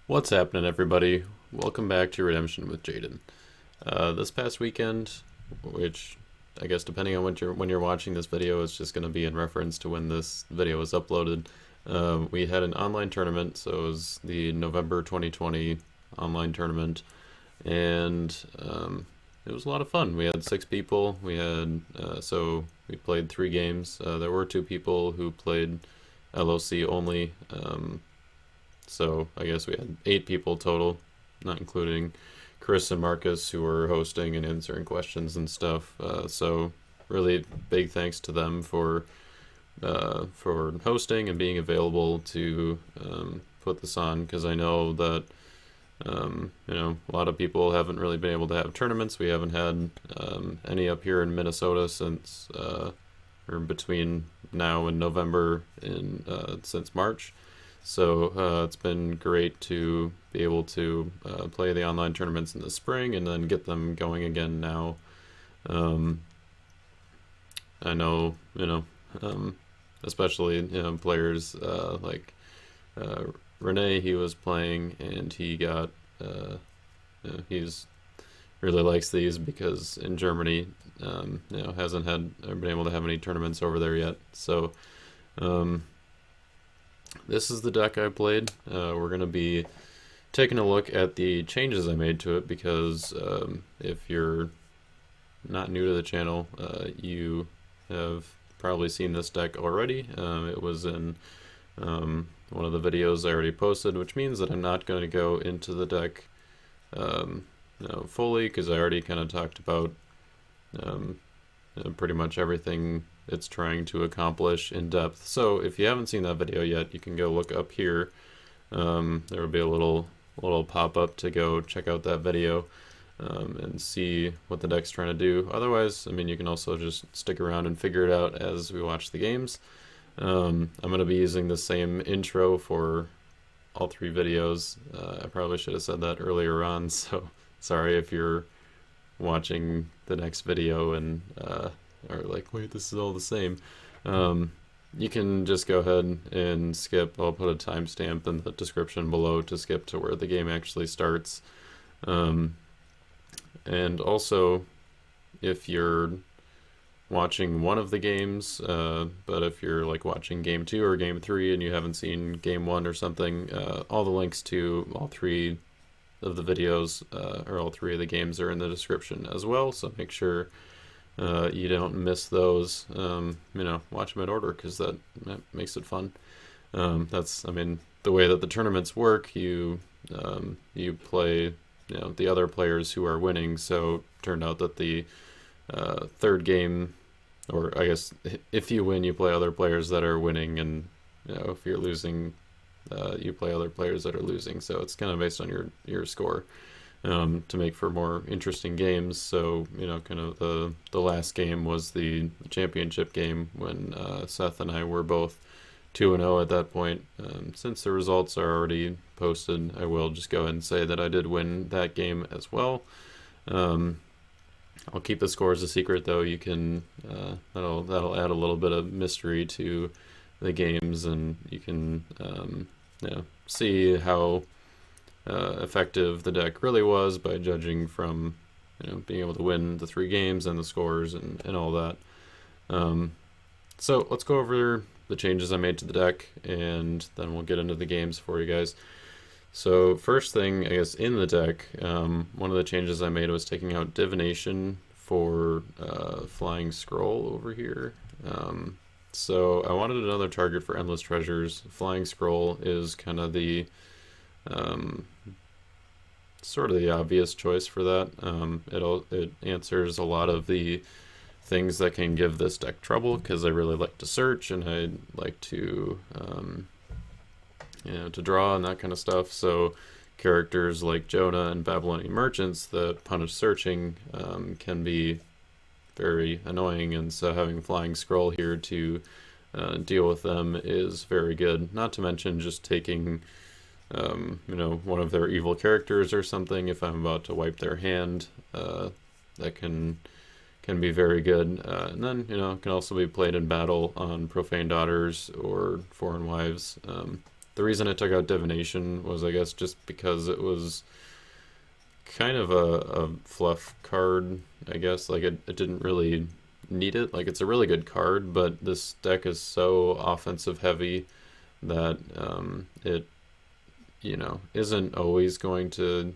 What's happening, everybody? Welcome back to Redemption with Jaden. This past weekend, which I guess depending on when you're watching this video, it's just going to be in reference to when this video was uploaded. We had an online tournament, so it was the November 2020 online tournament, and it was a lot of fun. We had 6 people. So we played 3 games. There were 2 people who played LOC only. So I guess we had 8 people total, not including Chris and Marcus, who were hosting and answering questions and stuff. So really big thanks to them for hosting and being available to put this on, because I know that a lot of people haven't really been able to have tournaments. We haven't had any up here in Minnesota since or between now and November since March. So it's been great to be able to play the online tournaments in the spring and then get them going again now. I know, especially players like Renee. He was playing and he got he's really likes these because in Germany, hasn't been able to have any tournaments over there yet. So. This is the deck I played. We're going to be taking a look at the changes I made to it because if you're not new to the channel, you have probably seen this deck already. It was in one of the videos I already posted, which means that I'm not going to go into the deck fully, because I already kind of talked about pretty much everything it's trying to accomplish in depth. So if you haven't seen that video yet, you can go look up here. There will be a little pop-up to go check out that video and see what the deck's trying to do. Otherwise, you can also just stick around and figure it out as we watch the games. I'm going to be using the same intro for all 3 videos. I probably should have said that earlier on, so sorry if you're watching the next video and are like, wait, this is all the same. You can just go ahead and skip. I'll put a timestamp in the description below to skip to where the game actually starts. And also, if you're watching one of the games, but if you're like watching game 2 or game 3 and you haven't seen game 1 or something, all the links to all 3 of the videos or all 3 of the games are in the description as well, so make sure you don't miss those. Watch them in order, because that makes it fun. That's the way that the tournaments work. You play the other players who are winning. So it turned out that the third game, or I guess if you win, you play other players that are winning, and if you're losing, you play other players that are losing. So it's kind of based on your score. To make for more interesting games. So kind of the last game was the championship game when Seth and I were both 2-0 at that point. Since the results are already posted, I will just go ahead and say that I did win that game as well. I'll keep the scores a secret, though. You can that'll add a little bit of mystery to the games, and you can see how effective the deck really was by judging from being able to win the 3 games and the scores and all that. So let's go over the changes I made to the deck, and then we'll get into the games for you guys. So first thing, I guess, in the deck, one of the changes I made was taking out Divination for Flying Scroll over here. So I wanted another target for Endless Treasures. Flying Scroll is kind of the sort of the obvious choice for that. It answers a lot of the things that can give this deck trouble, because I really like to search and I like to to draw and that kind of stuff. So characters like Jonah and Babylonian merchants that punish searching can be very annoying, and so having Flying Scroll here to deal with them is very good. Not to mention just taking one of their evil characters or something if I'm about to wipe their hand. That can be very good. And then, it can also be played in battle on Profane Daughters or Foreign Wives. the reason I took out divination was, I guess, just because it was kind of a fluff card, I guess. Like it didn't really need it. Like it's a really good card, but this deck is so offensive heavy that it, isn't always going to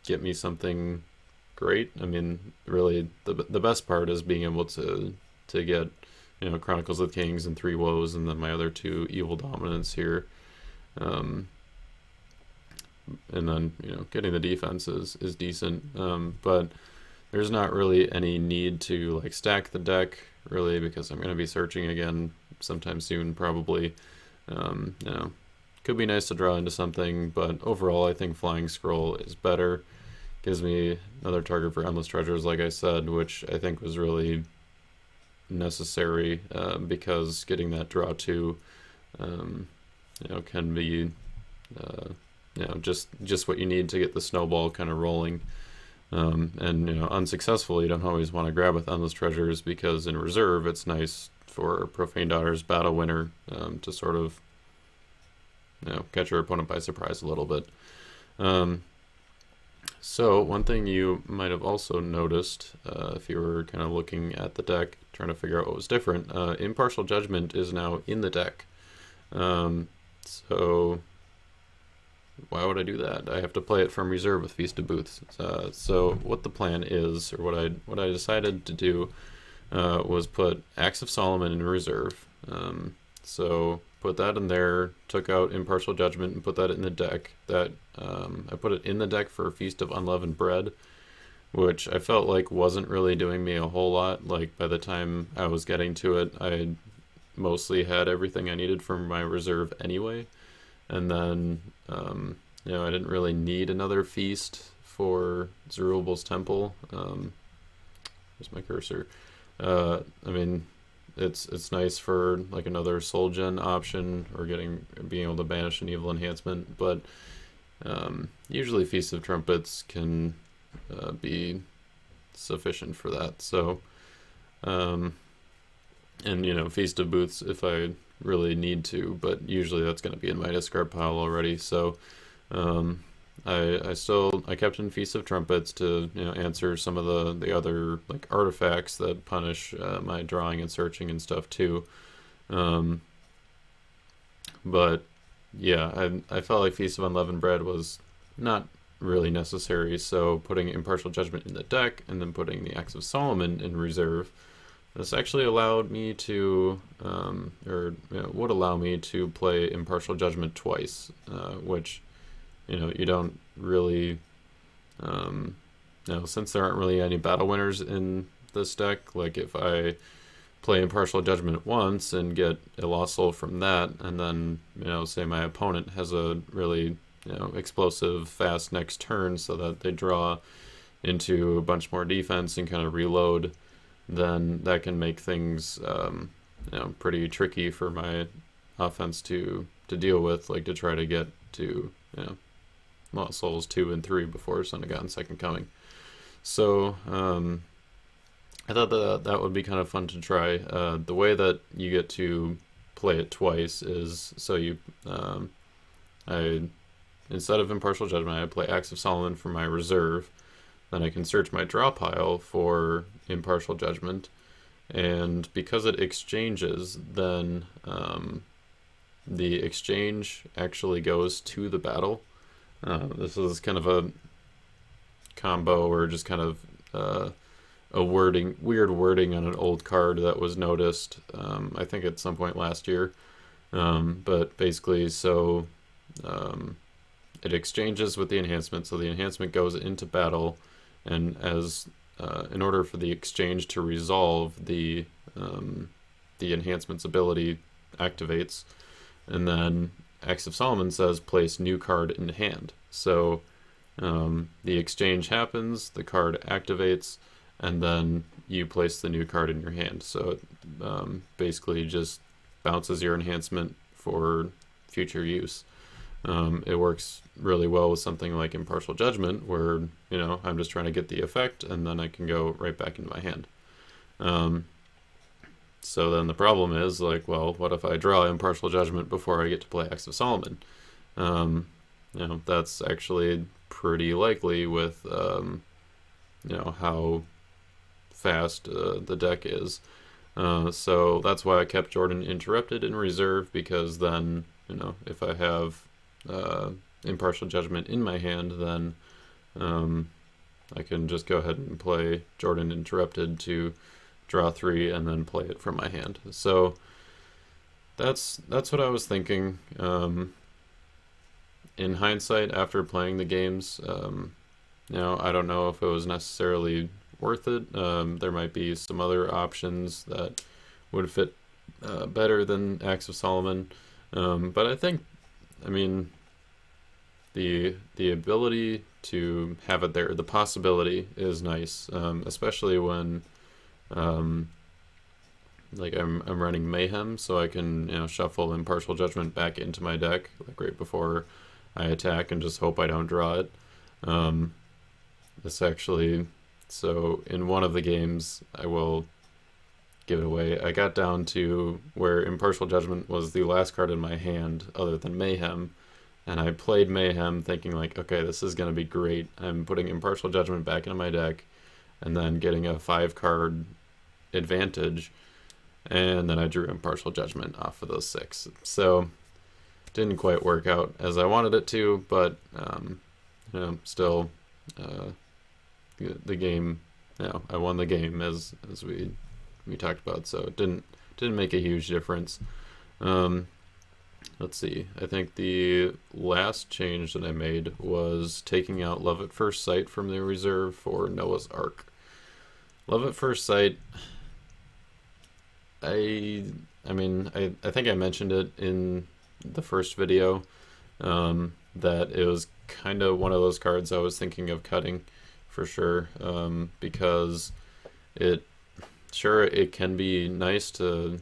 get me something great. I mean, really, the best part is being able to get, Chronicles of Kings and Three Woes, and then my other two Evil Dominants here. Um, and then, getting the defense is decent. But there's not really any need to like stack the deck, really, because I'm going to be searching again sometime soon, probably. Could be nice to draw into something, but overall I think Flying Scroll is better. Gives me another target for Endless Treasures, like I said, which I think was really necessary, because getting that draw 2 can be just what you need to get the snowball kind of rolling. And unsuccessful, you don't always want to grab with Endless Treasures, because in reserve it's nice for Profane Daughter's Battle Winner to sort of catch your opponent by surprise a little bit. So one thing you might have also noticed, if you were kind of looking at the deck, trying to figure out what was different, Impartial Judgment is now in the deck. So why would I do that? I have to play it from reserve with Feast of Booths. So what the plan is, or what I decided to do, was put Axe of Solomon in reserve. So put that in there, took out Impartial Judgment and put that in the deck. That I put it in the deck for Feast of Unleavened Bread, which I felt like wasn't really doing me a whole lot. Like by the time I was getting to it, I mostly had everything I needed from my reserve anyway. And then, I didn't really need another feast for Zerubbabel's Temple. Where's my cursor? I mean, it's nice for like another soul gen option, or being able to banish an evil enhancement, but usually Feast of Trumpets can be sufficient for that. So, and Feast of Booths if I really need to, but usually that's going to be in my discard pile already. So I kept in Feast of Trumpets to answer some of the other like artifacts that punish my drawing and searching and stuff too. But yeah, I felt like Feast of Unleavened Bread was not really necessary, so putting Impartial Judgment in the deck and then putting the Axe of Solomon in reserve, this actually allowed me to, would allow me to play Impartial Judgment twice, which, you don't really, since there aren't really any battle winners in this deck, like if I play Impartial Judgment once and get a Lost Soul from that, and then, say my opponent has a really, explosive, fast next turn so that they draw into a bunch more defense and kind of reload, then that can make things pretty tricky for my offense to deal with, like to try to get to Lost Souls 2 and 3 before Son of God and Second Coming. So I thought that would be kind of fun to try. The way that you get to play it twice is, so instead of Impartial Judgment, I play Axe of Solomon for my reserve. Then I can search my draw pile for Impartial Judgment, and because it exchanges, then the exchange actually goes to the battle. This is kind of a combo, or just kind of weird wording on an old card that was noticed, I think at some point last year. But basically, so it exchanges with the enhancement, so the enhancement goes into battle, and as in order for the exchange to resolve, the enhancement's ability activates, and then Axe of Solomon says place new card in hand. So the exchange happens, the card activates, and then you place the new card in your hand. So it basically just bounces your enhancement for future use. It works really well with something like Impartial Judgment, where I'm just trying to get the effect, and then I can go right back into my hand. So then the problem is, like, well, what if I draw Impartial Judgment before I get to play Axe of Solomon? That's actually pretty likely with how fast the deck is. So that's why I kept Jordan Interrupted in reserve, because then, if I have Impartial Judgment in my hand, then I can just go ahead and play Jordan Interrupted to draw 3 and then play it from my hand. So that's what I was thinking. In hindsight, after playing the games, I don't know if it was necessarily worth it. There might be some other options that would fit better than Acts of Solomon. But I mean, the ability to have it there, the possibility is nice, especially when like I'm running Mayhem, so I can shuffle Impartial Judgment back into my deck like right before I attack and just hope I don't draw it. This actually, so in one of the games, I will give it away. I got down to where Impartial Judgment was the last card in my hand other than Mayhem, and I played Mayhem thinking like, okay, this is going to be great. I'm putting Impartial Judgment back into my deck and then getting a 5-card advantage, and then I drew Impartial Judgment off of those 6. So didn't quite work out as I wanted it to, but still the game, I won the game as we talked about, so it didn't make a huge difference. Let's see, I think the last change that I made was taking out Love at First Sight from the reserve for Noah's Ark. Love at First Sight, I think I mentioned it in the first video, that it was kind of one of those cards I was thinking of cutting for sure, because it can be nice to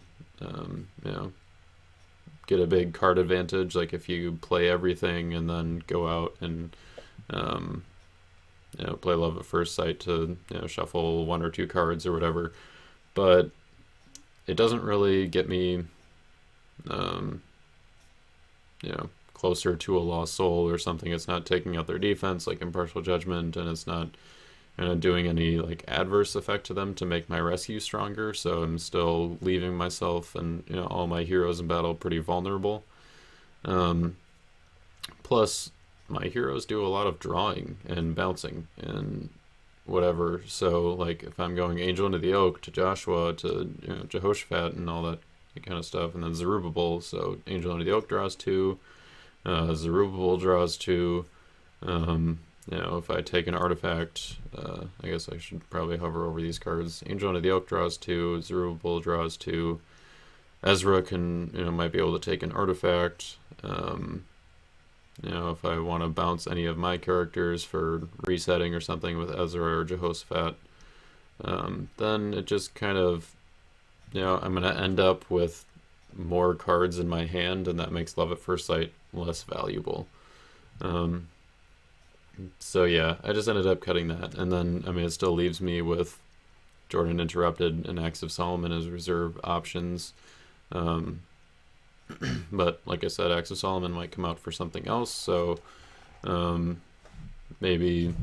get a big card advantage, like if you play everything and then go out and play Love at First Sight to shuffle 1 or 2 cards or whatever, but it doesn't really get me closer to a Lost Soul or something. It's not taking out their defense like Impartial Judgment, and it's not doing any like adverse effect to them to make my rescue stronger, so I'm still leaving myself and all my heroes in battle pretty vulnerable. Plus my heroes do a lot of drawing and bouncing and whatever, so like if I'm going Angel into the Oak to Joshua to Jehoshaphat and all that kind of stuff, and then Zerubbabel, so Angel into the Oak draws 2, Zerubbabel draws 2. If I take an artifact, I guess I should probably hover over these cards. Angel into the Oak draws 2, Zerubbabel draws 2. Ezra can, might be able to take an artifact. If I want to bounce any of my characters for resetting or something with Ezra or Jehoshaphat, then it just kind of, I'm going to end up with more cards in my hand, and that makes Love at First Sight less valuable. So yeah, I just ended up cutting that, and then it still leaves me with Jordan Interrupted and Acts of Solomon as reserve options. But like I said, Acts of Solomon might come out for something else, so maybe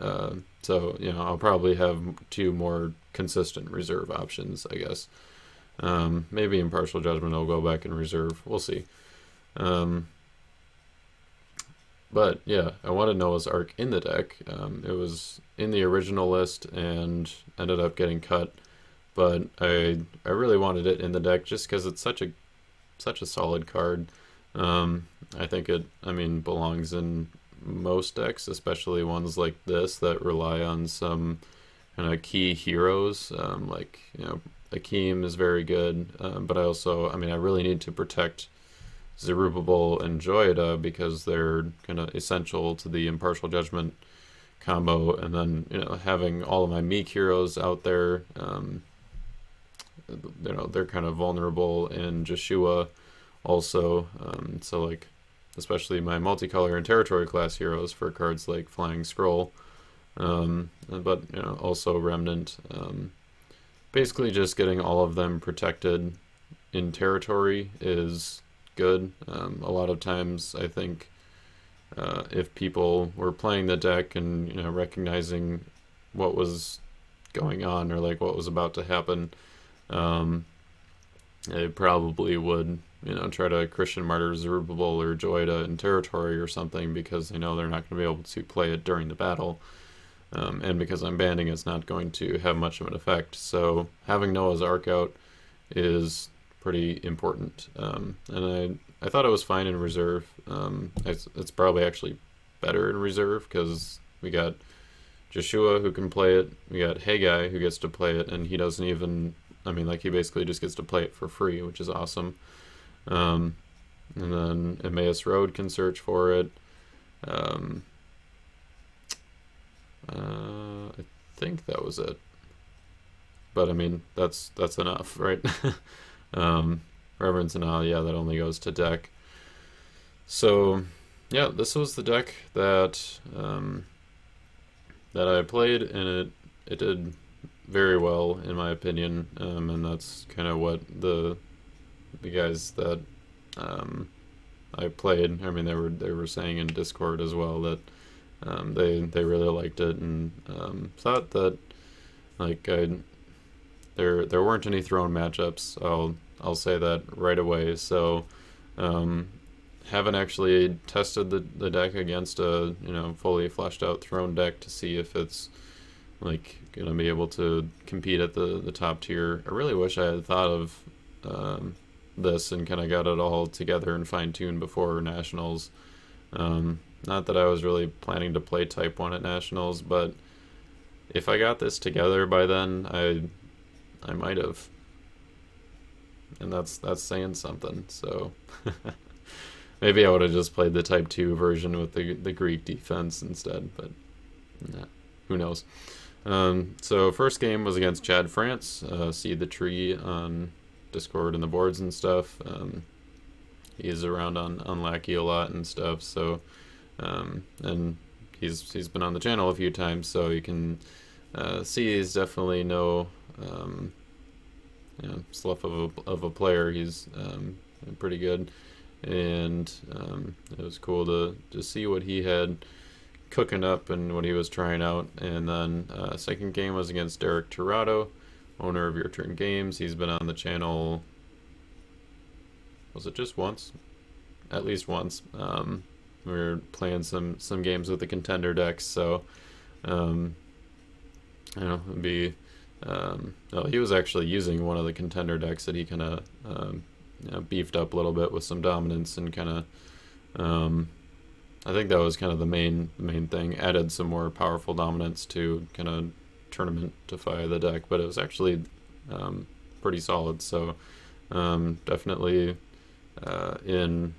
I'll probably have 2 more consistent reserve options, I guess. Maybe Impartial Judgment will go back in reserve. We'll see. But yeah, I wanted Noah's Ark in the deck. It was in the original list and ended up getting cut, but I really wanted it in the deck just because it's such a solid card. I think it belongs in most decks, especially ones like this that rely on some kind of key heroes. Akeem is very good, but I really need to protect Zerubbabel and Joiada because they're kind of essential to the Impartial Judgment combo, and then having all of my meek heroes out there, they're kind of vulnerable, and Joshua also, so like especially my multicolor and territory class heroes for cards like Flying Scroll, but also Remnant. Basically just getting all of them protected in territory is good. A lot of times, I think if people were playing the deck and recognizing what was going on or like what was about to happen, um, they probably would try to Christian Martyr Zerubbabel or Joida in territory or something because they know they're not going to be able to play it during the battle. And because I'm banding, it's not going to have much of an effect. So having Noah's Ark out is pretty important. And I thought it was fine in reserve. It's probably actually better in reserve because we got Joshua who can play it. We got Haggai who gets to play it, and he doesn't even. I mean, like he basically just gets to play it for free, which is awesome. And then Emmaus Road can search for it. I think that was it. But I mean, that's enough, right? Reverence and Awe, yeah, that only goes to deck. So, yeah, this was the deck that that I played, and it did very well in my opinion. And that's kind of what the guys that I played. I mean, they were saying in Discord as well that they really liked it and thought that like there weren't any thrown matchups. I'll say that right away. So haven't actually tested the deck against a fully fleshed out throne deck to see if it's like gonna be able to compete at the top tier. I really wish I had thought of this and kind of got it all together and fine-tuned before Nationals. Not that I was really planning to play Type 1 at Nationals, but if I got this together by then, I might have. And that's saying something, so maybe I would have just played the Type 2 version with the Greek defense instead, but nah, who knows. So first game was against Chad France. See the tree on Discord and the boards and stuff. He's around on Lackey a lot and stuff, so and he's been on the channel a few times, so you can see he's definitely no slough of a player. He's pretty good, and it was cool to see what he had cooking up and what he was trying out. And then second game was against Derek Tirado, owner of Your Turn Games. He's been on the channel, was it just once? At least once. We were playing some games with the contender decks, so it'd be he was actually using one of the contender decks that he kind of beefed up a little bit with some dominance and kind of I think that was kind of the main thing. Added some more powerful dominance to kind of tournamentify the deck, but it was actually pretty solid. So definitely in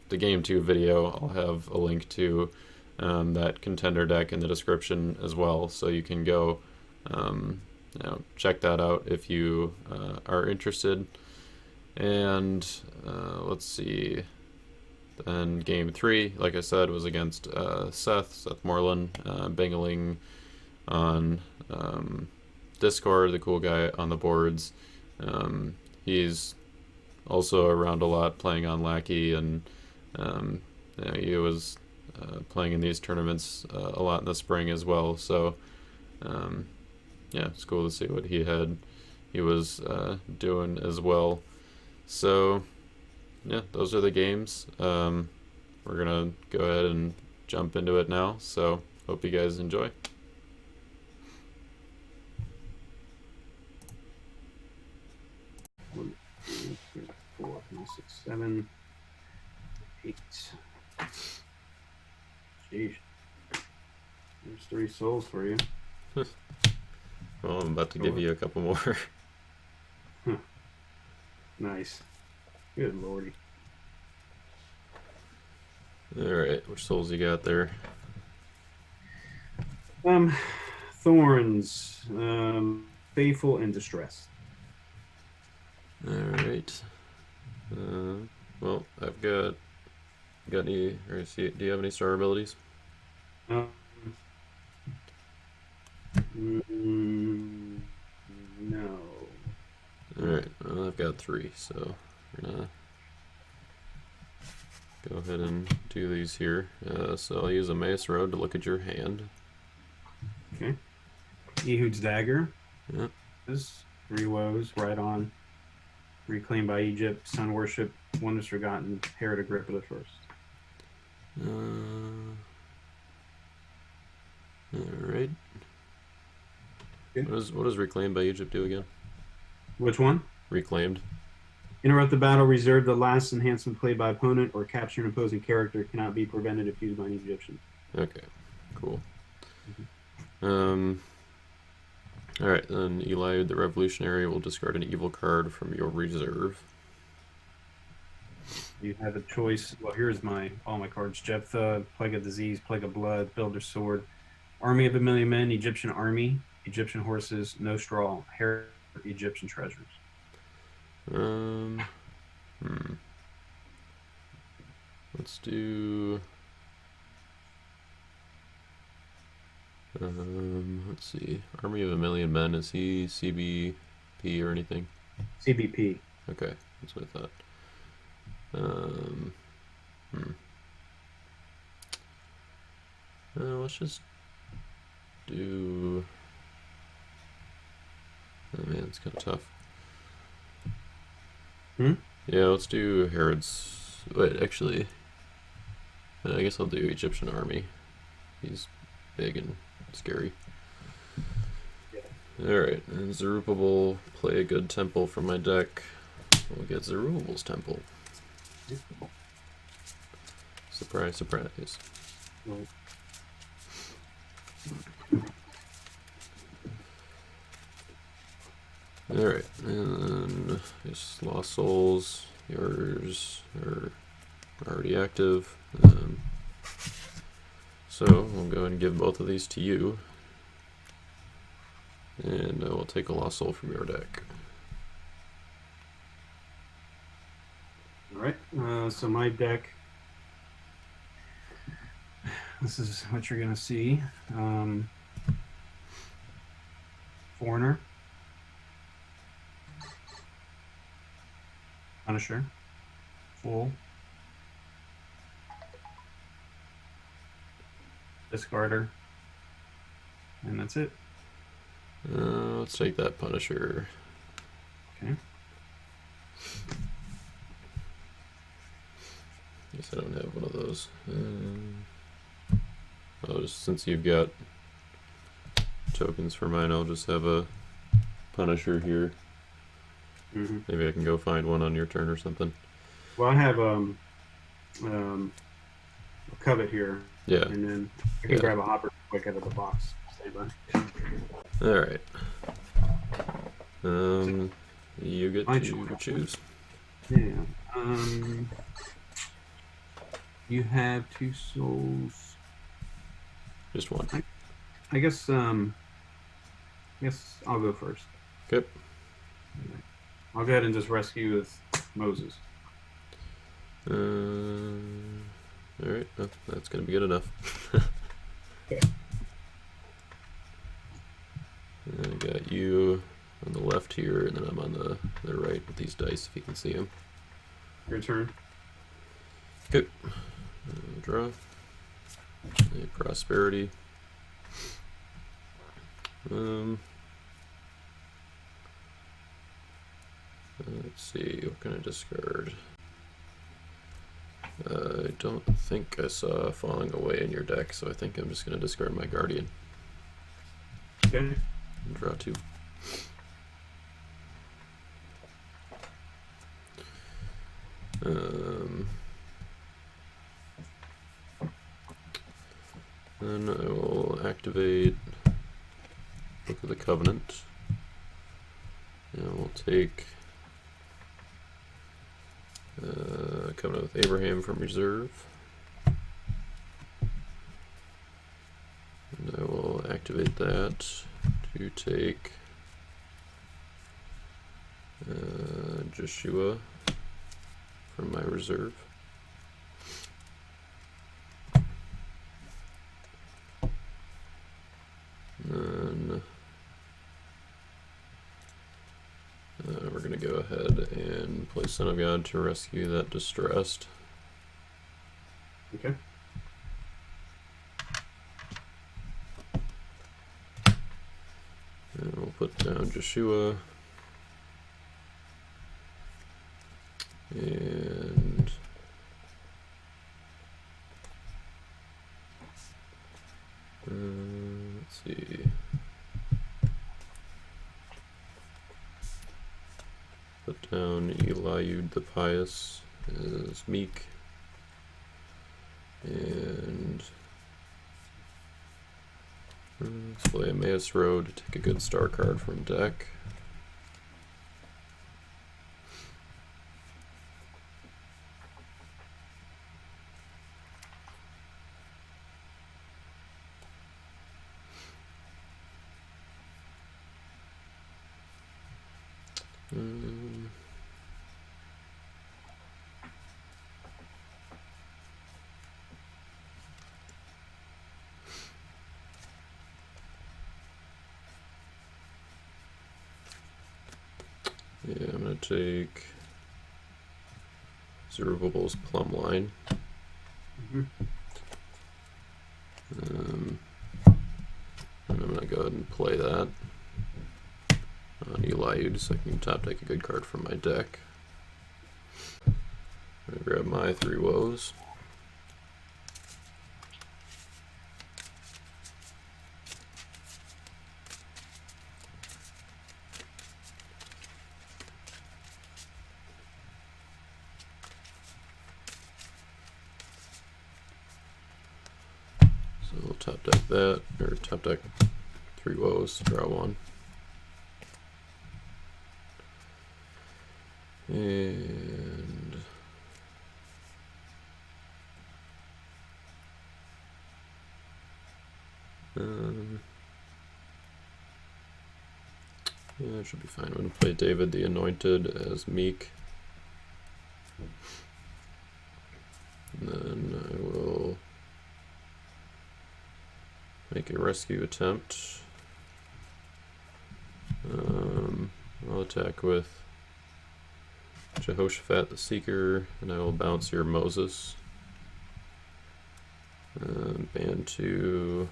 the Game 2 video, I'll have a link to that contender deck in the description as well, so you can go check that out if you are interested. And let's see. Then Game 3, like I said, was against Seth Moreland, Bangling on Discord, the cool guy on the boards. He's also around a lot, playing on Lackey, and he was playing in these tournaments a lot in the spring as well. So it's cool to see what he was doing as well. So yeah, those are the games. We're gonna go ahead and jump into it now, so hope you guys enjoy. 1, 2, 3, 4, 5, 6, 7, 8. Jeez. There's 3 souls for you. Well, I'm about to give you a couple more. Nice. Good lordy. Alright, which souls you got there? Thorns. Faithful and Distress. Alright. Well, I've got any, or do you have any star abilities? No. Alright, well, I've got 3, so we're gonna go ahead and do these here. So I'll use a Mace Road to look at your hand. Okay. Ehud's Dagger. Yeah. This 3 woes, right on. Reclaimed by Egypt, Sun Worship, Wonders Forgotten, Herod Agrippa the First. Alright. Okay. What does Reclaimed by Egypt do again? Which one? Reclaimed. Interrupt the battle, reserve the last enhancement played by opponent, or capture an opposing character cannot be prevented if used by an Egyptian. Okay, cool. Alright, then Eliud the Revolutionary will discard an evil card from your reserve. You have a choice. Well, here's all my cards. Jephthah, Plague of Disease, Plague of Blood, Builder's Sword, Army of a Million Men, Egyptian Army, Egyptian Horses, No Straw, Herod, Egyptian Treasures. Let's do... let's see. Army of a Million Men, is he CBP or anything? CBP. Okay, that's what I thought. Let's just do... Oh man, it's kind of tough. Yeah, let's do Herod's... Wait, actually... I guess I'll do Egyptian Army. He's big and scary. Yeah. Alright, and Zerubbabel, play a good temple from my deck. We'll get Zerubbabel's temple. Surprise, surprise. Well, Alright, and just Lost Souls, yours are already active. So we'll go ahead and give both of these to you. And I will take a Lost Soul from your deck. Alright, so my deck, this is what you're going to see. Foreigner, Punisher, Fool, Discarder, and that's it. Let's take that Punisher. Okay. Guess I don't have one of those. Since you've got tokens for mine, I'll just have a Punisher here. Maybe I can go find one on your turn or something. Well, I have a Covet here. Yeah. And then I can grab a Hopper quick out of the box. Stay by. Alright. You get to choose. Yeah. You have 2 souls. Just one. I guess I'll go first. Okay. I'll go ahead and just rescue with Moses. Alright, that's gonna be good enough. Okay. And I got you on the left here, and then I'm on the right with these dice, if you can see them. Your turn. Good. Draw. A prosperity. Let's see, what can I discard? I don't think I saw Falling Away in your deck, so I think I'm just going to discard my Guardian. Okay. And draw 2. Then I will activate Book of the Covenant. And we'll take Covenant with Abraham from reserve. And I will activate that to take Joshua from my reserve. And then we're going to go ahead and play Son of God to rescue that distressed. Okay. And we'll put down Joshua. And let's see. Put down Eliud the Pious as Meek. And let's play Emmaus Road to take a good star card from deck. Yeah, I'm going to take Zerubbabel's Plumb Line. Mm-hmm. And I'm going to go ahead and play that on Eliud so I can top deck a good card from my deck. I'm going to grab my 3 woes. So we'll top deck that, or top deck 3 woes, draw 1. And yeah, that should be fine. I'm going to play David the Anointed as Meek. And then I will make a rescue attempt. I'll attack with Jehoshaphat the Seeker, and I will bounce your Moses. Ban 2.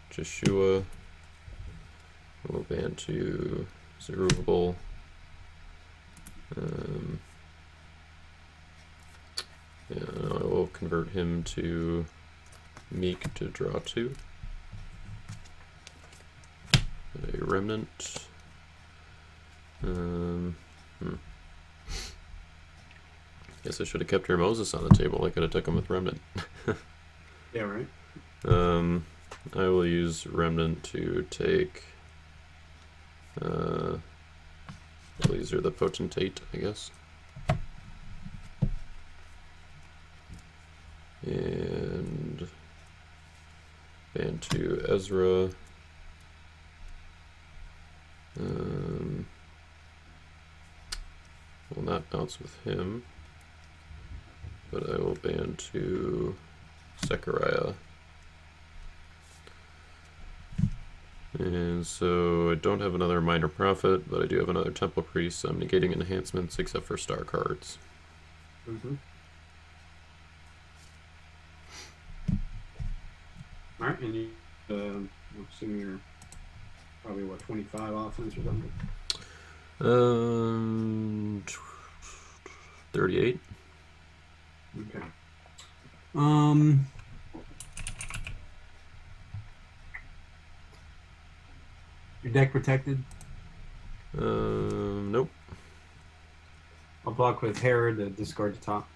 Joshua. We'll ban 2 Zerubbabel. Yeah, I will convert him to Meek to draw 2. A remnant. Guess I should have kept your Moses on the table. I could have took him with remnant. Yeah, right. I will use remnant to take Laser the Potentate, I guess. And ban 2 Ezra. Will not bounce with him, but I will ban 2 Zechariah. And so I don't have another Minor Prophet, but I do have another Temple Priest, so I'm negating enhancements except for star cards. Mm-hmm. Alright, and you, I'm assuming you're probably, 25 offense or something? 38. Okay. Your deck protected? Nope. I'll block with Herod to discard the top.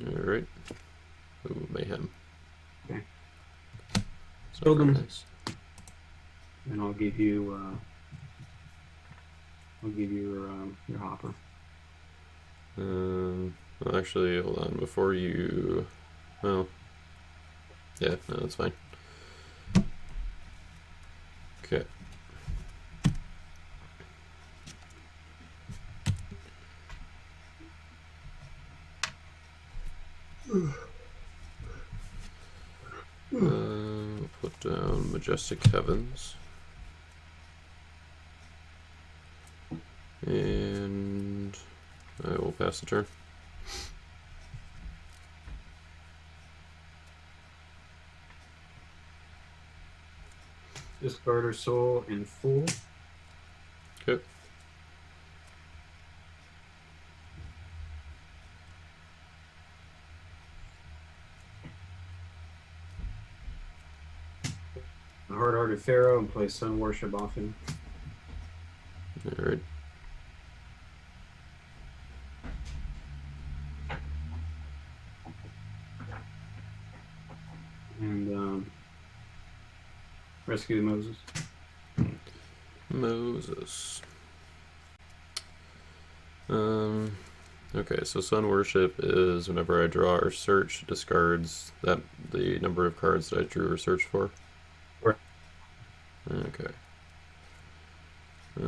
Alright. Ooh, Mayhem. Okay. Build them. Nice. And I'll give you your hopper. Well, actually, hold on. Before you... Well... Yeah, no, that's fine. Okay. We'll put down Majestic Heavens. And pass the turn. Discard her soul in full. Okay. Hard-hearted Pharaoh and play Sun Worship off him. Alright. And rescue the Moses. Moses. Okay, so Sun Worship is whenever I draw or search, it discards the number of cards that I drew or searched for. Right. Okay. You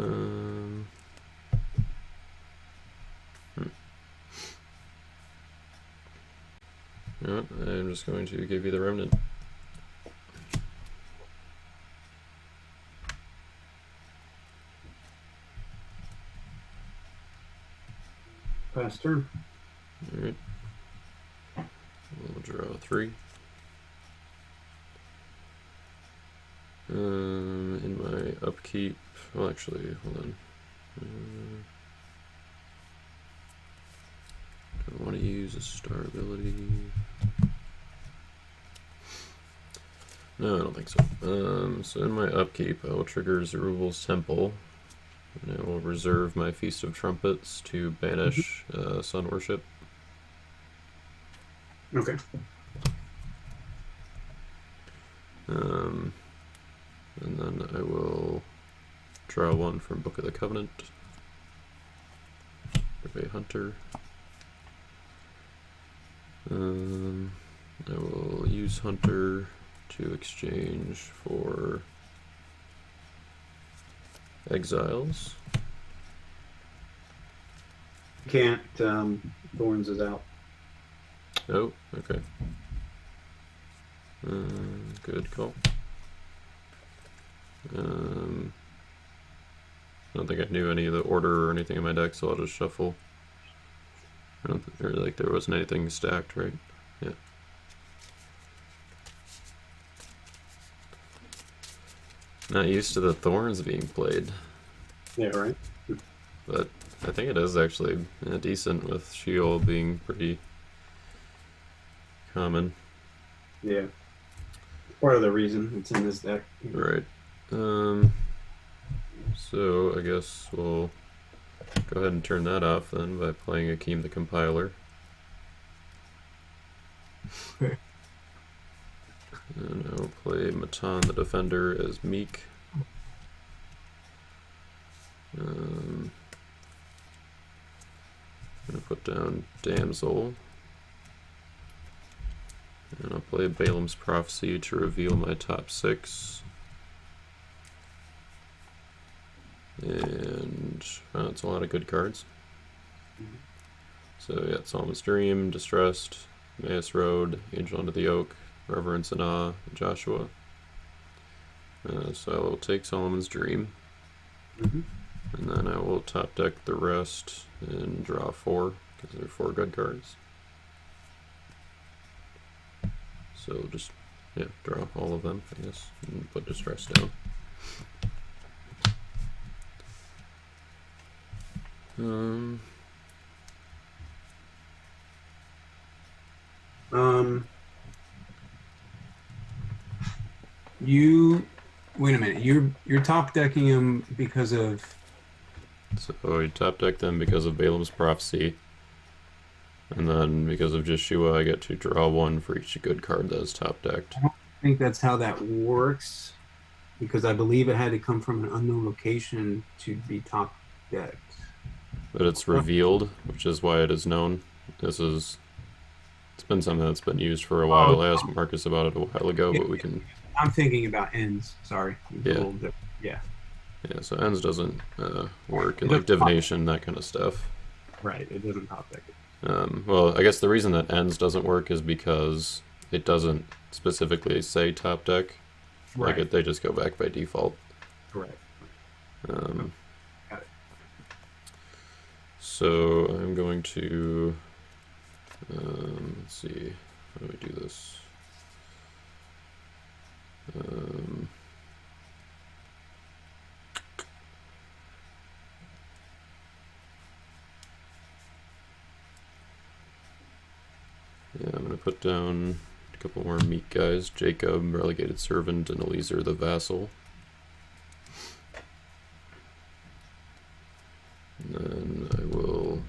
know what? I'm just going to give you the remnant. Pass turn. Alright. We'll draw 3. In my upkeep, well, actually, hold on. Do I want to use a star ability? No, I don't think so. So in my upkeep, I will trigger Zerubbabel's Temple, and I will reserve my Feast of Trumpets to banish Sun Worship. Okay. And then I will draw 1 from Book of the Covenant. Give a Hunter. I will use Hunter to exchange for Exiles. Can't. Thorns is out. Oh, okay. Good call. I don't think I knew any of the order or anything in my deck, so I'll just shuffle. I don't think there wasn't anything stacked, right? Yeah. Not used to the thorns being played. Yeah, right. But I think it is actually decent with Sheol being pretty common. Yeah. Part of the reason it's in this deck. Right. So I guess we'll go ahead and turn that off then by playing Akeem the Compiler. Okay. And I'll play Matan the Defender as Meek. I'm gonna put down Damsel. And I'll play Balaam's Prophecy to reveal my top 6. And that's a lot of good cards. So yeah, Solomon's Dream, Distressed, Emmaus Road, Angel Under the Oak, Reverence and Awe, Joshua. So I will take Solomon's Dream. Mm-hmm. And then I will top deck the rest and draw 4, because there are 4 good cards. So just, yeah, draw all of them, I guess, and put Distress down. You wait a minute. You're top decking him because of. So I top deck them because of Balaam's Prophecy. And then because of Joshua, I get to draw 1 for each good card that is top decked. I don't think that's how that works, because I believe it had to come from an unknown location to be top decked. But it's revealed, which is why it is known. It's been something that's been used for a while. I asked Marcus about it a while ago, but we can. I'm thinking about ends. Sorry. Yeah. Yeah. Yeah, so ends doesn't work, and like divination, that kind of stuff. Right. It doesn't top deck it. Well, I guess the reason that ends doesn't work is because it doesn't specifically say top deck. Right. Like they just go back by default. Correct. Um, Got it. So I'm going to, let's see, how do we do this? Yeah, I'm going to put down a couple more meat guys. Jacob, relegated servant, and Eliezer the vassal. And then I will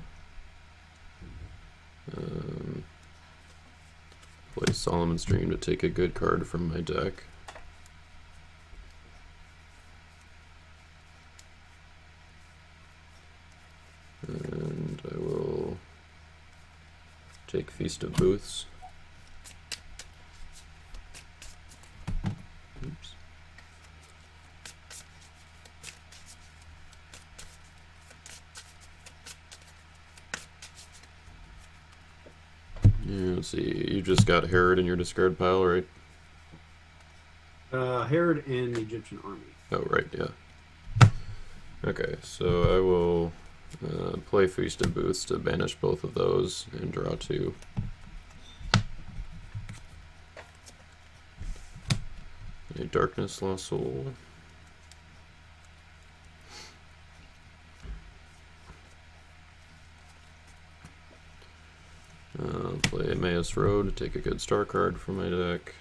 play Solomon's Dream to take a good card from my deck. And I will take Feast of Booths. Oops. Yeah, let's see, you just got Herod in your discard pile, right? Herod and the Egyptian army. Oh, right, yeah. Okay, so I will play Feast of Booths to banish both of those and draw 2. A Darkness Lost Soul. Play Emmaus Road to take a good star card from my deck,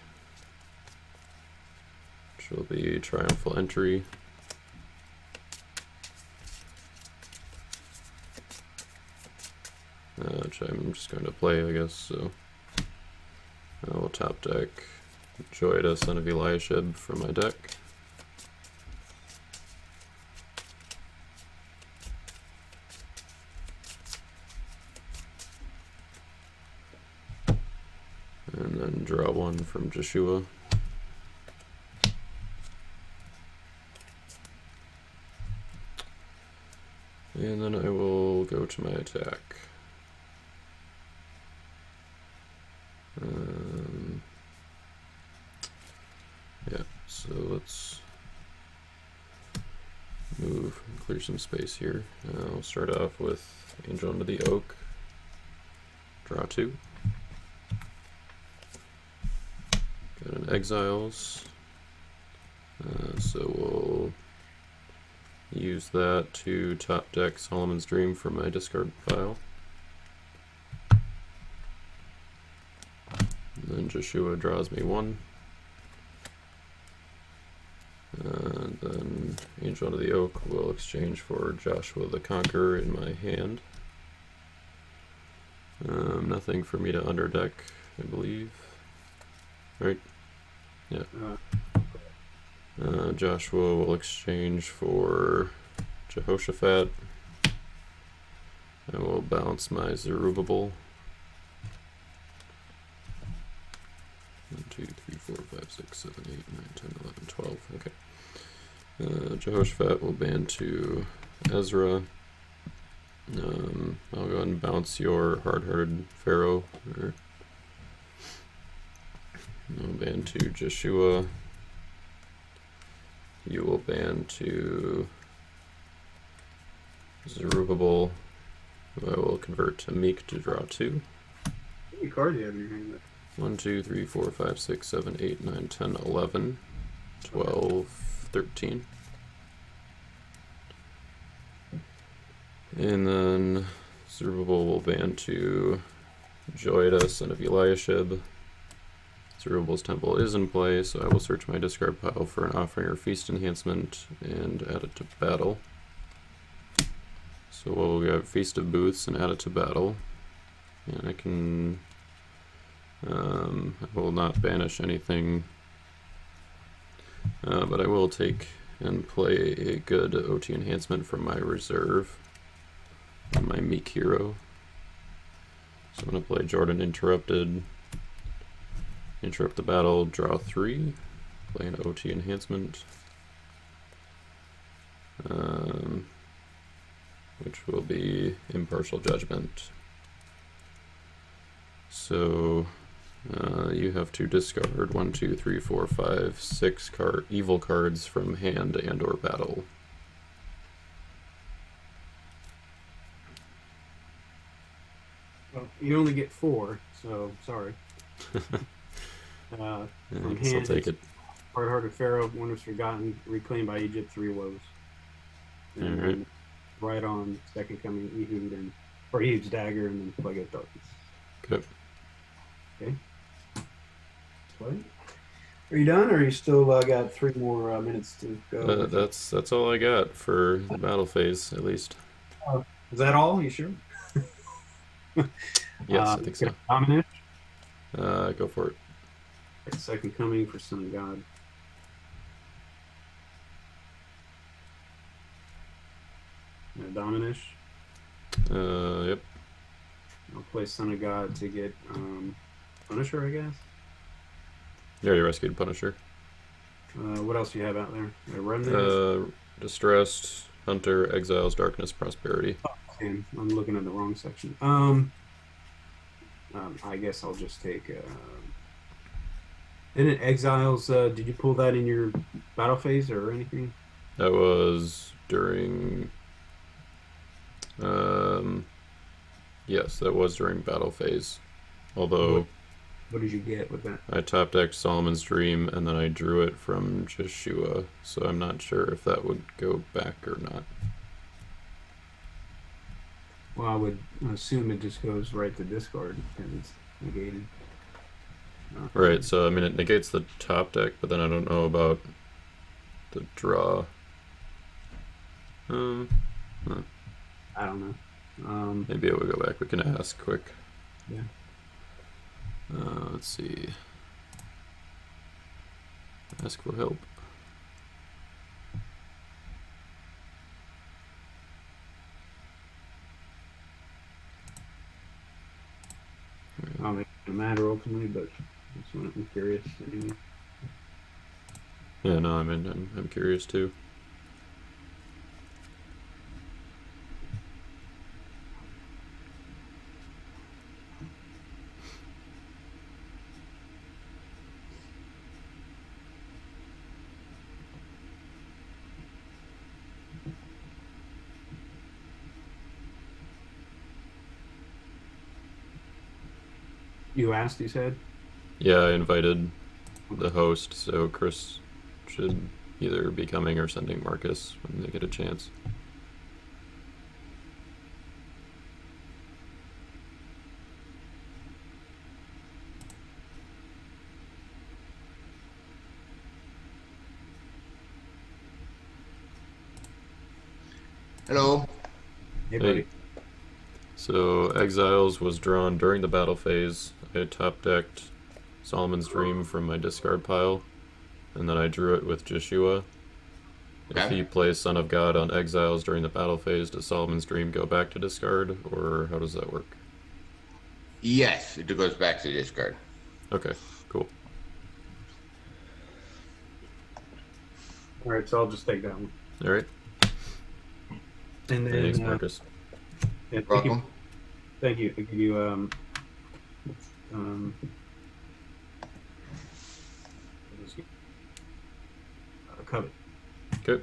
which will be Triumphal Entry. Which I'm just going to play, I guess, so I will top deck Joida, Son of Eliashib from my deck. And then draw 1 from Joshua. And then I will go to my attack. Yeah, so let's move, clear some space here. I'll start off with Angel Under the Oak, draw 2. Got an Exiles, so we'll use that to top deck Solomon's Dream from my discard pile. And then Joshua draws me 1. And then Angel Under the Oak will exchange for Joshua the Conqueror in my hand. Nothing for me to underdeck, I believe. Right? Yeah. Joshua will exchange for Jehoshaphat. I will bounce my Zerubbabel. 1, 2, 3, 4, 5, 6, 7, 8, 9, 10, 11, 12. Okay. Jehoshaphat will ban to Ezra. I'll go ahead and bounce your hard-hearted Pharaoh. I'll ban to Joshua. You will ban to Zerubbabel. I will convert to Meek to draw 2. How many cards do you have in your hand? 1, 2, 3, 4, 5, 6, 7, 8, 9, 10, 11, 12, 13. And then Zerubbabel will ban to Joida, Son of Eliashib. Zerubbabel's Temple is in play, so I will search my discard pile for an Offering or Feast enhancement and add it to battle. So we'll have Feast of Booths and add it to battle. And I can... I will not banish anything, but I will take and play a good OT enhancement from my reserve on my Meek hero. So I'm going to play Jordan Interrupted, interrupt the battle, draw 3, play an OT enhancement, which will be Impartial Judgment. So you have to discard 1, 2, 3, 4, 5, 6 evil cards from hand and or battle. You only get 4, so sorry. I From guess I'll hand, take it's it. Hard-hearted Pharaoh, Wonders Forgotten, Reclaimed by Egypt, Three Woes. All And right. then right on Second Coming, Ehud's Dagger, and then Plague of Darkness. Okay. Okay. Play. Are you done, or you still got 3 more minutes to go with your... That's all I got for the battle phase, at least. Is that all? You sure? Yes, I think so. Dominic, Go for it. Second Coming for Son of God. Dominish. Yep. I'll play Son of God to get Punisher, I guess. You already rescued Punisher. What else do you have out there? Distressed, Hunter, Exiles, Darkness, Prosperity. Okay, I'm looking at the wrong section. I guess I'll just take. Didn't Exiles? Did you pull that in your battle phase or anything? That was during. Yes, that was during battle phase. Although What did you get with that? I top decked Solomon's Dream and then I drew it from Joshua, so I'm not sure if that would go back or not. Well, I would assume it just goes right to discard because it's negated. Right, so I mean it negates the top deck, but then I don't know about the draw. I don't know. Maybe it would go back. We can ask quick. Yeah. Let's see. Ask for help. I don't think it matter ultimately, but that's what I'm curious. Anyway. Yeah, no, I'm curious too. You asked, you said? Yeah, I invited the host, so Chris should either be coming or sending Marcus when they get a chance. Hello. Hey, buddy. So Exiles was drawn during the battle phase. I had top decked Solomon's Dream from my discard pile, and then I drew it with Joshua. If Okay. he plays Son of God on Exiles during the battle phase, does Solomon's Dream go back to discard, or how does that work? Yes, it goes back to discard. Okay, cool. All right, so I'll just take that one. All right. And then, Thanks, Marcus. Yeah, Welcome. Thank you. I give you a covet. Okay.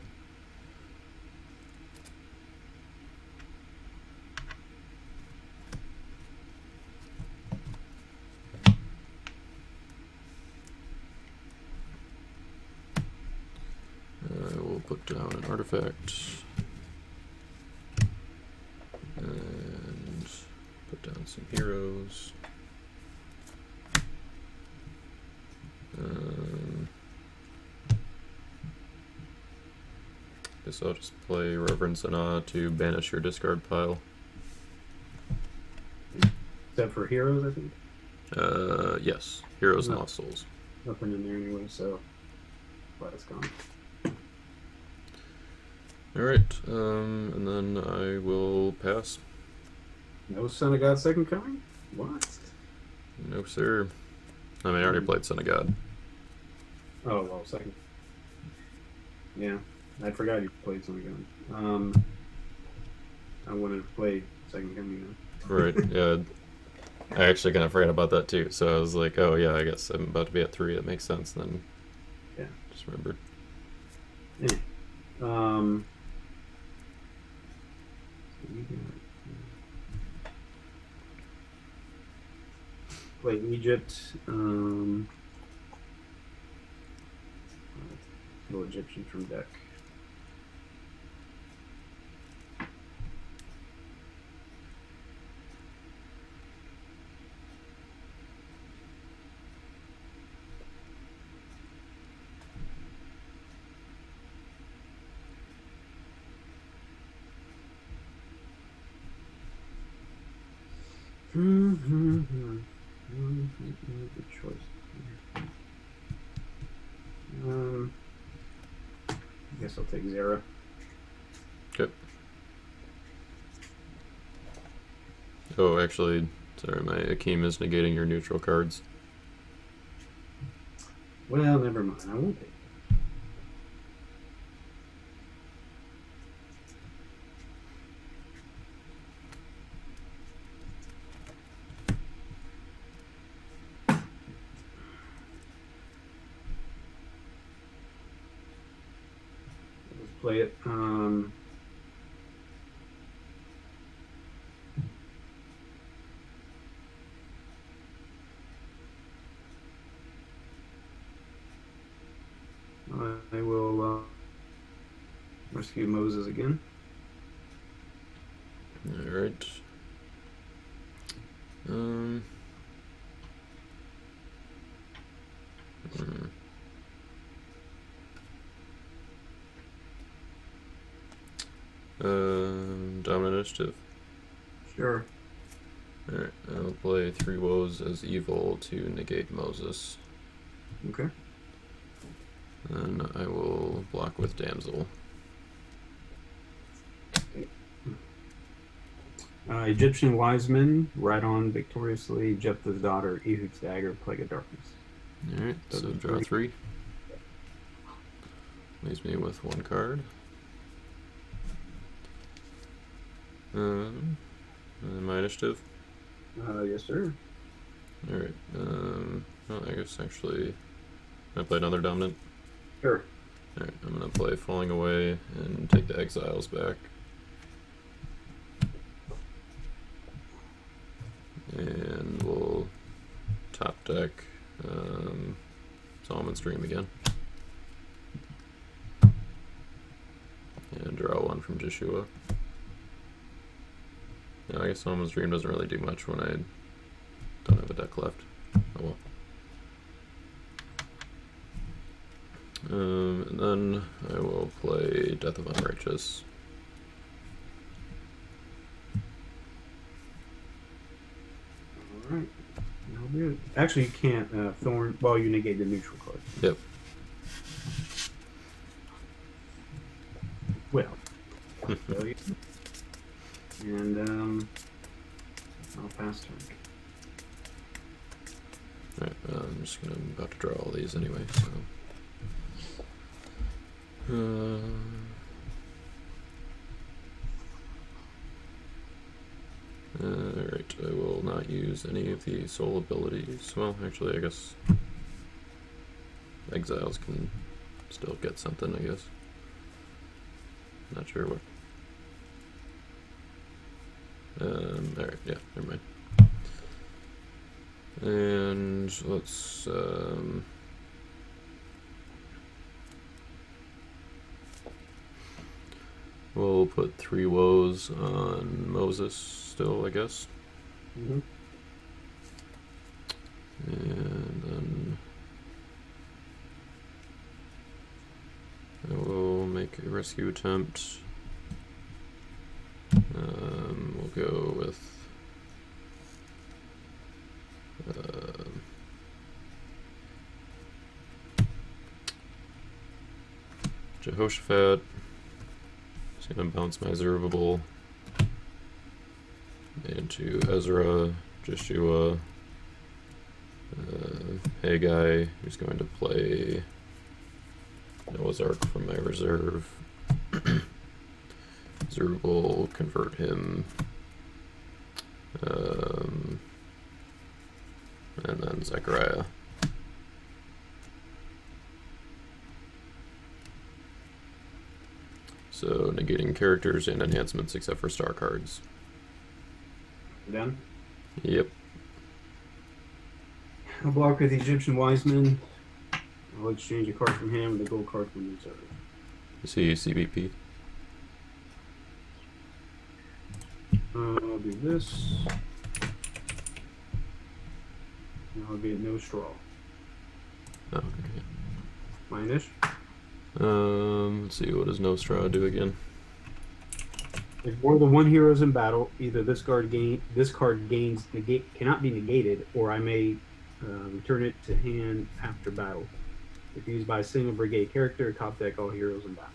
I will put down an artifact. And put down some heroes. Guess I'll just play Reverence and Awe to banish your discard pile. Except for heroes, I think. Yes. Heroes and No. Lost Souls. Nothing in there anyway, so that's gone. Alright, and then I will pass. No Son of God Second Coming? What? No, sir. I mean, I already played Son of God. Oh, well, second. Yeah, I forgot you played Son of God. I wanted to play Second Coming now. Right, yeah. I actually kind of forgot about that too, so I was like, oh yeah, I guess I'm about to be at 3, that makes sense, and then Yeah. just remembered. Yeah. Play Egypt. No Egyptian from deck. Good choice. I guess I'll take Zara. Okay. Oh, actually, sorry, my Akeem is negating your neutral cards. Well, never mind. I won't take it. Let's play it. I will rescue Moses again. All right. Hmm. Dominant initiative. Sure. Alright, I'll play 3 woes as evil to negate Moses. Okay. And I will block with damsel. Egyptian wise men ride on victoriously. Jephthah's daughter, Ehud's dagger, plague of darkness. Alright, so draw 3. Leaves me with 1 card. And my initiative. Yes, sir. Alright, well, I guess actually I play another dominant. Sure. Alright, I'm gonna play Falling Away and take the exiles back. And we'll top deck Solomon's Dream again. And draw 1 from Joshua. Yeah, I guess Solomon's Dream doesn't really do much when I don't have a deck left. Oh well. And then I will play Death of Unrighteous. Alright. I'll do it. Actually, you can't Thorn. Well, you negate the neutral card. Yep. Well. And I'll pass turn. Alright, I'm just about to draw all these anyway, so. Alright, I will not use any of the soul abilities. Well, actually, I guess exiles can still get something, I guess. Not sure what. Alright, yeah, never mind. And let's, we'll put 3 woes on Moses still, I guess. Mm-hmm. And then I will make a rescue attempt. We'll go with Jehoshaphat. Just gonna bounce my observable into Ezra, Joshua, Haggai, who's going to play Noah's Ark from my reserve. Zerubbabel, convert him. And then Zechariah. So negating characters and enhancements except for star cards. Done? Yep. I'll block with the Egyptian wise men. I'll exchange a card from hand with a gold card from reserve. You see CBP. I'll do this. And I'll get no straw. Oh, okay. Minus. Let's see, what does No Straw do again? If more than one hero is in battle, either this card cannot be negated, or I may return it to hand after battle. If used by a single brigade character, top deck all heroes in battle.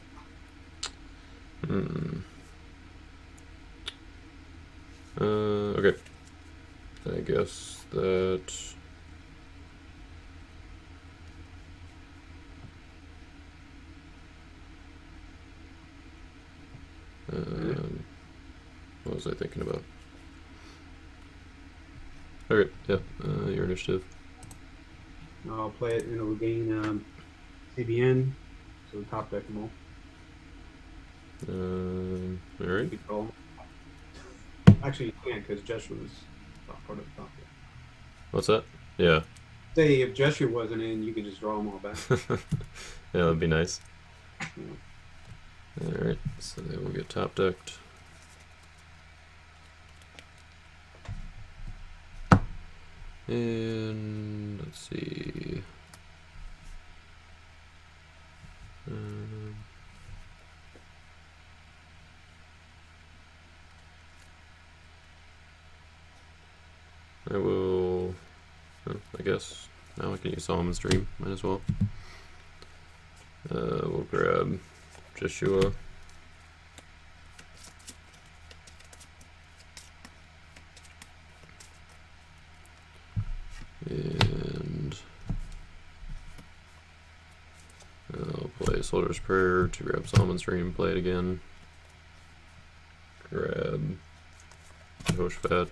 Okay. I guess that. What was I thinking about? Okay, yeah, your initiative. I'll play it and it'll gain CBN, so top deck them all. Alright. Keep it all. Actually, you can't because Gesture was not part of the top deck. What's that? Yeah. Say if Gesture wasn't in, you could just draw them all back. Yeah, that'd be nice. Yeah. Alright, so they will get top decked. And let's see. I will. I guess now I can use Solomon Stream. Might as well. We'll grab Joshua. And I'll play Soldier's Prayer to grab Solomon's Dream, play it again. Grab Jehoshaphat.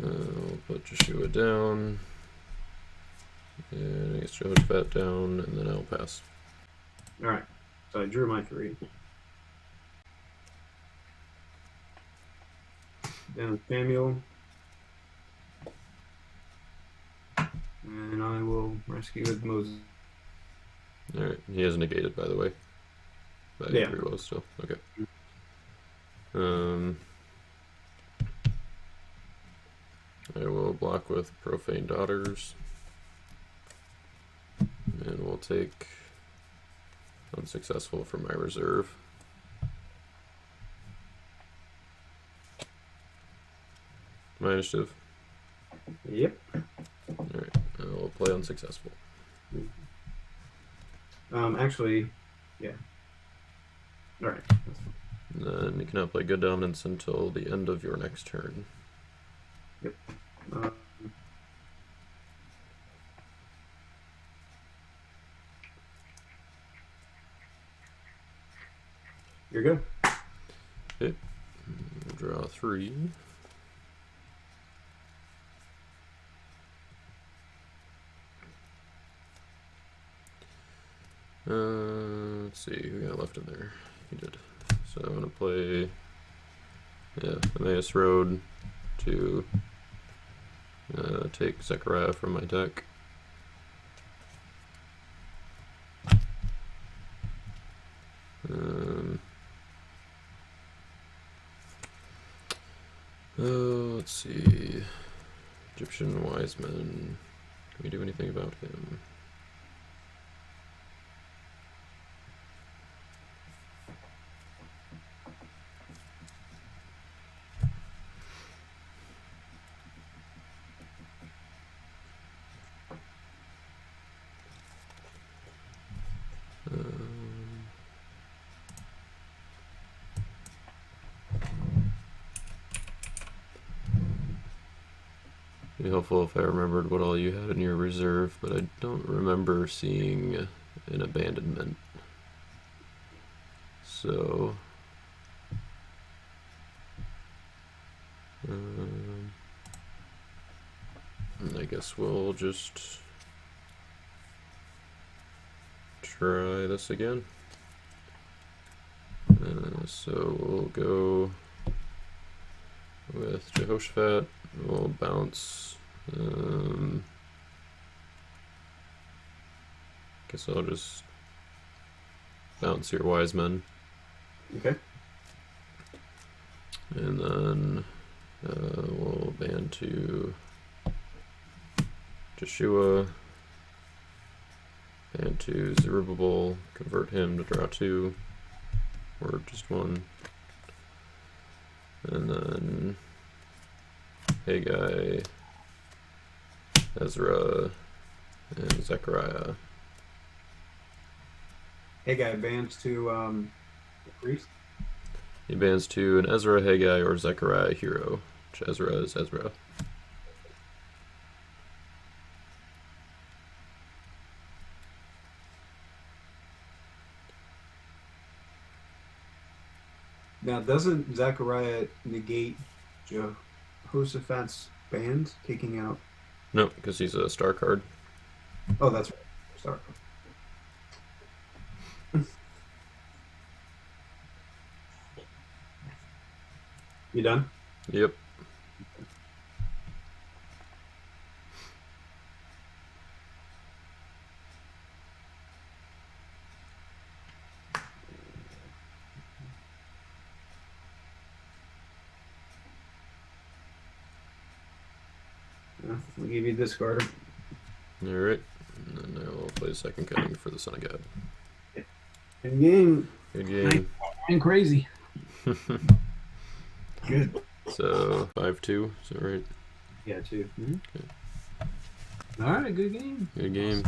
I'll put Joshua down. And I guess Jehoshaphat down, and then I'll pass. Alright, so I drew my 3. Down Samuel. And I will rescue with Moses. Alright, he is negated, by the way. But Yeah. pretty low still. Okay. I will block with Profane Daughters. And we'll take Unsuccessful from my reserve. My initiative. Yep. Alright, I will play Unsuccessful. Actually, yeah. Alright. And then you cannot play Good Dominance until the end of your next turn. Yep. You're good. Okay. Draw 3. Let's see who got left in there. He did. So I'm gonna play, Emmaus Road to take Zechariah from my deck. Let's see. Egyptian Wise Men. Can we do anything about him? It'd be helpful if I remembered what all you had in your reserve, but I don't remember seeing an abandonment. So, I guess we'll just try this again. So we'll go with Jehoshaphat. We'll bounce. Guess I'll just bounce your wise men. Okay. And then we'll ban to Joshua. Ban to Zerubbabel. Convert him to draw 2. Or just 1. And then Haggai, Ezra, and Zechariah. Haggai bans to the priest. He bans to an Ezra, Haggai, or Zechariah hero, which Ezra is Ezra. Now, doesn't Zechariah negate Jehoshaphat's band, kicking out? No, because he's a star card. Oh, that's right. Sorry. You done? Yep. We'll give you discarder. Alright. And then I will play Second Coming for the Son of God. Good game. Good game. And crazy. Good. So 5-2, is that right? Yeah, 2. Mm-hmm. All right, good game. Good game.